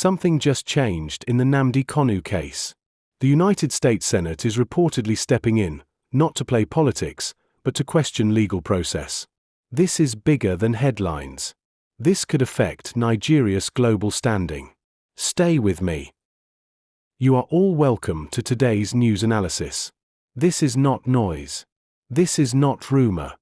Something just changed in the Nnamdi Kanu case. The United States Senate is reportedly stepping in, not to play politics, but to question legal process. This is bigger than headlines. This could affect Nigeria's global standing. Stay with me. You are all welcome to today's news analysis. This is not noise. This is not rumor.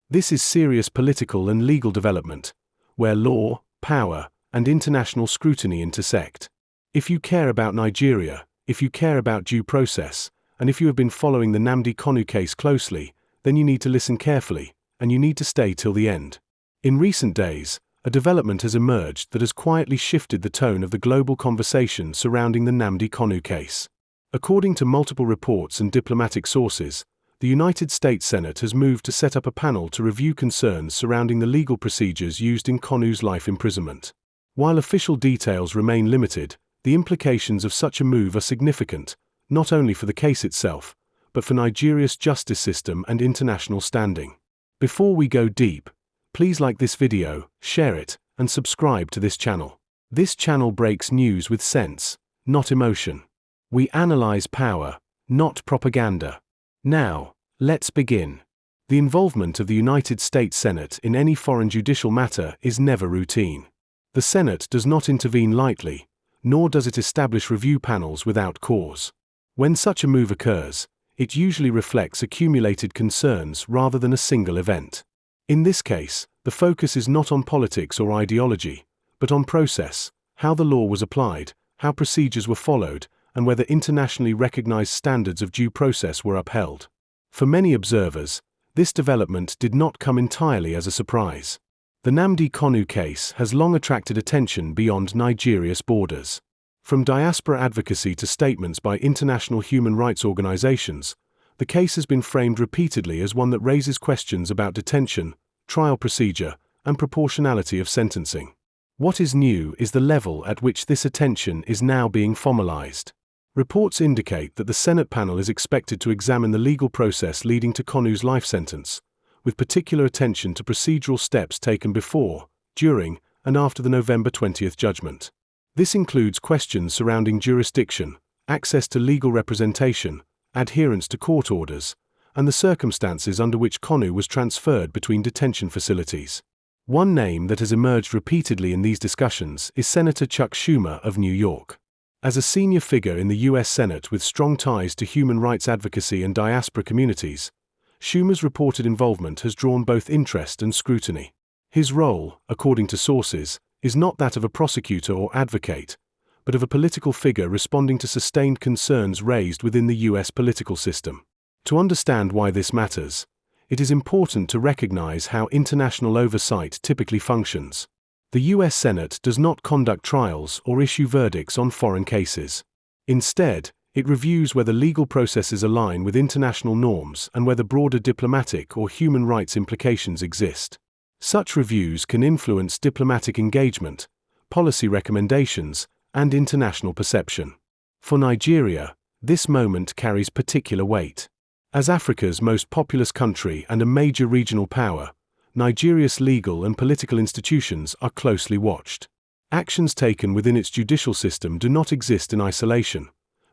This is serious political and legal development, where law, power, and international scrutiny intersect. If you care about Nigeria, if you care about due process, and if you have been following the Nnamdi Kanu case closely, then you need to listen carefully, and you need to stay till the end. In recent days, a development has emerged that has quietly shifted the tone of the global conversation surrounding the Nnamdi Kanu case. According to multiple reports and diplomatic sources, the United States Senate has moved to set up a panel to review concerns surrounding the legal procedures used in Kanu's life imprisonment. While official details remain limited, the implications of such a move are significant, not only for the case itself, but for Nigeria's justice system and international standing. Before we go deep, please like this video, share it, and subscribe to this channel. This channel breaks news with sense, not emotion. We analyze power, not propaganda. Now, let's begin. The involvement of the United States Senate in any foreign judicial matter is never routine. The Senate does not intervene lightly, nor does it establish review panels without cause. When such a move occurs, it usually reflects accumulated concerns rather than a single event. In this case, the focus is not on politics or ideology, but on process, how the law was applied, how procedures were followed, and whether internationally recognized standards of due process were upheld. For many observers, this development did not come entirely as a surprise. The Nnamdi Kanu case has long attracted attention beyond Nigeria's borders. From diaspora advocacy to statements by international human rights organizations, the case has been framed repeatedly as one that raises questions about detention, trial procedure, and proportionality of sentencing. What is new is the level at which this attention is now being formalized. Reports indicate that the Senate panel is expected to examine the legal process leading to Kanu's life sentence, with particular attention to procedural steps taken before, during, and after the November 20th judgment. This includes questions surrounding jurisdiction, access to legal representation, adherence to court orders, and the circumstances under which Kanu was transferred between detention facilities. One name that has emerged repeatedly in these discussions is Senator Chuck Schumer of New York. As a senior figure in the U.S. Senate with strong ties to human rights advocacy and diaspora communities, Schumer's reported involvement has drawn both interest and scrutiny. His role, according to sources, is not that of a prosecutor or advocate, but of a political figure responding to sustained concerns raised within the U.S. political system. To understand why this matters, it is important to recognize how international oversight typically functions. The U.S. Senate does not conduct trials or issue verdicts on foreign cases. Instead, it reviews whether legal processes align with international norms and whether broader diplomatic or human rights implications exist. Such reviews can influence diplomatic engagement, policy recommendations, and international perception. For Nigeria, this moment carries particular weight. As Africa's most populous country and a major regional power, Nigeria's legal and political institutions are closely watched. Actions taken within its judicial system do not exist in isolation.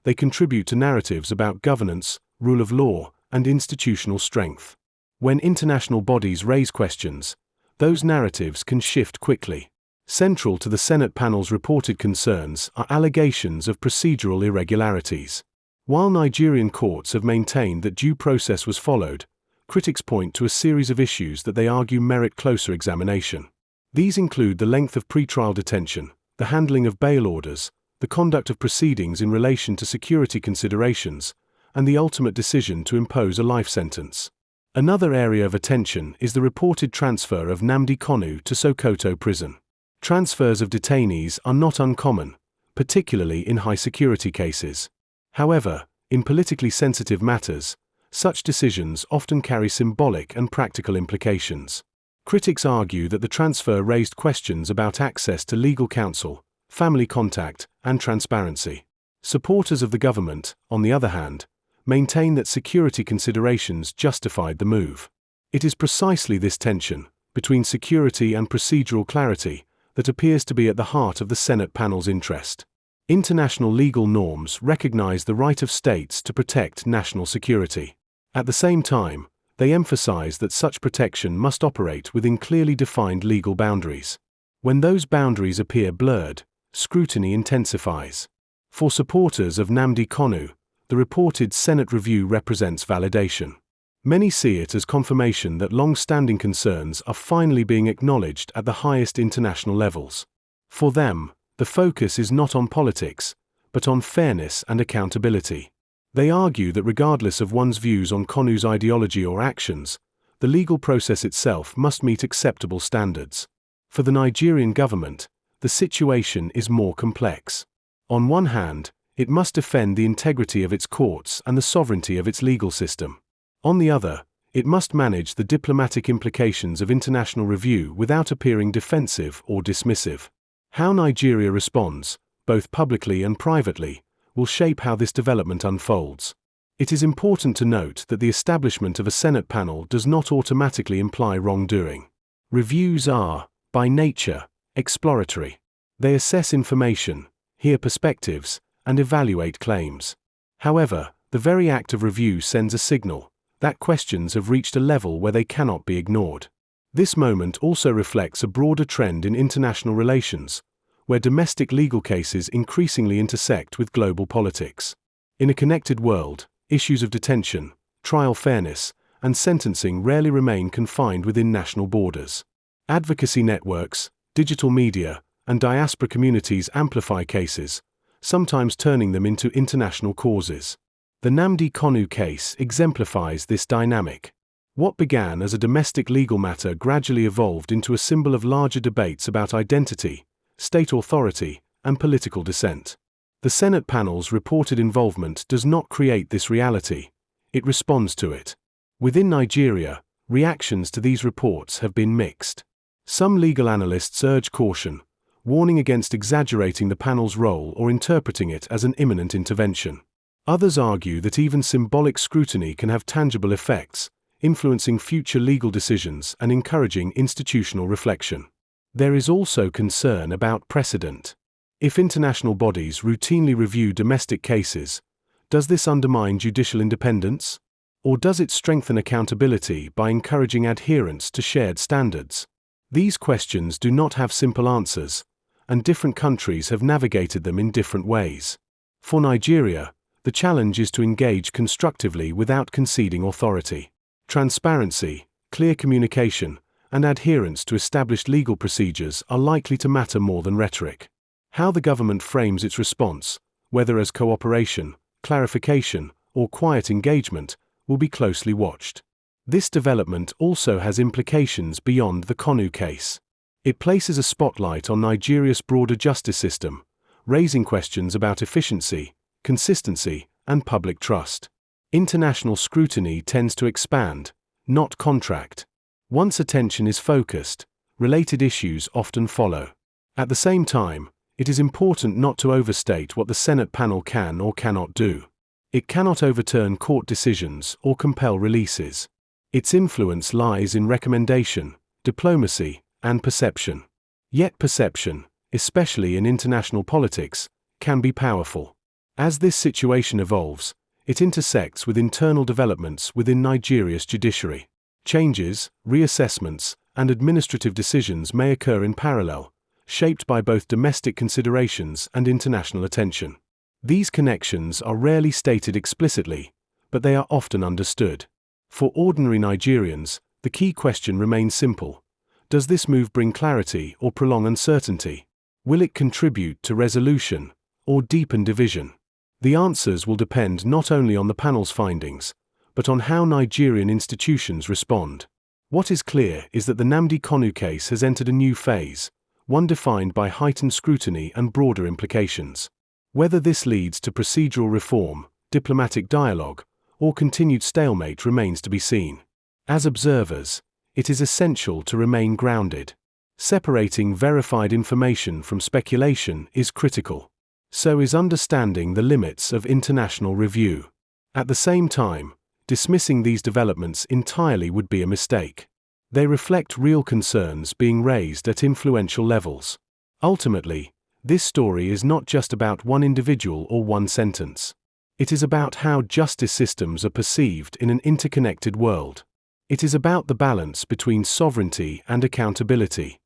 They contribute to narratives about governance, rule of law, and institutional strength. When international bodies raise questions, those narratives can shift quickly. Central to the Senate panel's reported concerns are allegations of procedural irregularities. While Nigerian courts have maintained that due process was followed, critics point to a series of issues that they argue merit closer examination. These include the length of pretrial detention, the handling of bail orders, the conduct of proceedings in relation to security considerations, and the ultimate decision to impose a life sentence. Another area of attention is the reported transfer of Nnamdi Kanu to Sokoto prison. Transfers of detainees are not uncommon, particularly in high-security cases. However, in politically sensitive matters, such decisions often carry symbolic and practical implications. Critics argue that the transfer raised questions about access to legal counsel, family contact, and transparency. Supporters of the government, on the other hand, maintain that security considerations justified the move. It is precisely this tension, between security and procedural clarity, that appears to be at the heart of the Senate panel's interest. International legal norms recognize the right of states to protect national security. At the same time, they emphasize that such protection must operate within clearly defined legal boundaries. When those boundaries appear blurred, scrutiny intensifies. For supporters of Nnamdi Kanu, the reported Senate review represents validation. Many see it as confirmation that long-standing concerns are finally being acknowledged at the highest international levels. For them, the focus is not on politics, but on fairness and accountability. They argue that regardless of one's views on Kanu's ideology or actions, the legal process itself must meet acceptable standards. For the Nigerian government, the situation is more complex. On one hand, it must defend the integrity of its courts and the sovereignty of its legal system. On the other, it must manage the diplomatic implications of international review without appearing defensive or dismissive. How Nigeria responds, both publicly and privately, will shape how this development unfolds. It is important to note that the establishment of a Senate panel does not automatically imply wrongdoing. Reviews are, by nature, exploratory. They assess information, hear perspectives, and evaluate claims. However, the very act of review sends a signal that questions have reached a level where they cannot be ignored. This moment also reflects a broader trend in international relations, where domestic legal cases increasingly intersect with global politics. In a connected world, issues of detention, trial fairness, and sentencing rarely remain confined within national borders. Advocacy networks, digital media, and diaspora communities amplify cases, sometimes turning them into international causes. The Nnamdi Kanu case exemplifies this dynamic. What began as a domestic legal matter gradually evolved into a symbol of larger debates about identity, state authority, and political dissent. The Senate panel's reported involvement does not create this reality, it responds to it. Within Nigeria, reactions to these reports have been mixed. Some legal analysts urge caution, warning against exaggerating the panel's role or interpreting it as an imminent intervention. Others argue that even symbolic scrutiny can have tangible effects, influencing future legal decisions and encouraging institutional reflection. There is also concern about precedent. If international bodies routinely review domestic cases, does this undermine judicial independence? Or does it strengthen accountability by encouraging adherence to shared standards? These questions do not have simple answers, and different countries have navigated them in different ways. For Nigeria, the challenge is to engage constructively without conceding authority. Transparency, clear communication, and adherence to established legal procedures are likely to matter more than rhetoric. How the government frames its response, whether as cooperation, clarification, or quiet engagement, will be closely watched. This development also has implications beyond the Kanu case. It places a spotlight on Nigeria's broader justice system, raising questions about efficiency, consistency, and public trust. International scrutiny tends to expand, not contract. Once attention is focused, related issues often follow. At the same time, it is important not to overstate what the Senate panel can or cannot do. It cannot overturn court decisions or compel releases. Its influence lies in recommendation, diplomacy, and perception. Yet perception, especially in international politics, can be powerful. As this situation evolves, it intersects with internal developments within Nigeria's judiciary. Changes, reassessments, and administrative decisions may occur in parallel, shaped by both domestic considerations and international attention. These connections are rarely stated explicitly, but they are often understood. For ordinary Nigerians, the key question remains simple. Does this move bring clarity or prolong uncertainty? Will it contribute to resolution or deepen division? The answers will depend not only on the panel's findings, but on how Nigerian institutions respond. What is clear is that the Nnamdi Kanu case has entered a new phase, one defined by heightened scrutiny and broader implications. Whether this leads to procedural reform, diplomatic dialogue, or continued stalemate remains to be seen. As observers, it is essential to remain grounded. Separating verified information from speculation is critical. So is understanding the limits of international review. At the same time, dismissing these developments entirely would be a mistake. They reflect real concerns being raised at influential levels. Ultimately, this story is not just about one individual or one sentence. It is about how justice systems are perceived in an interconnected world. It is about the balance between sovereignty and accountability,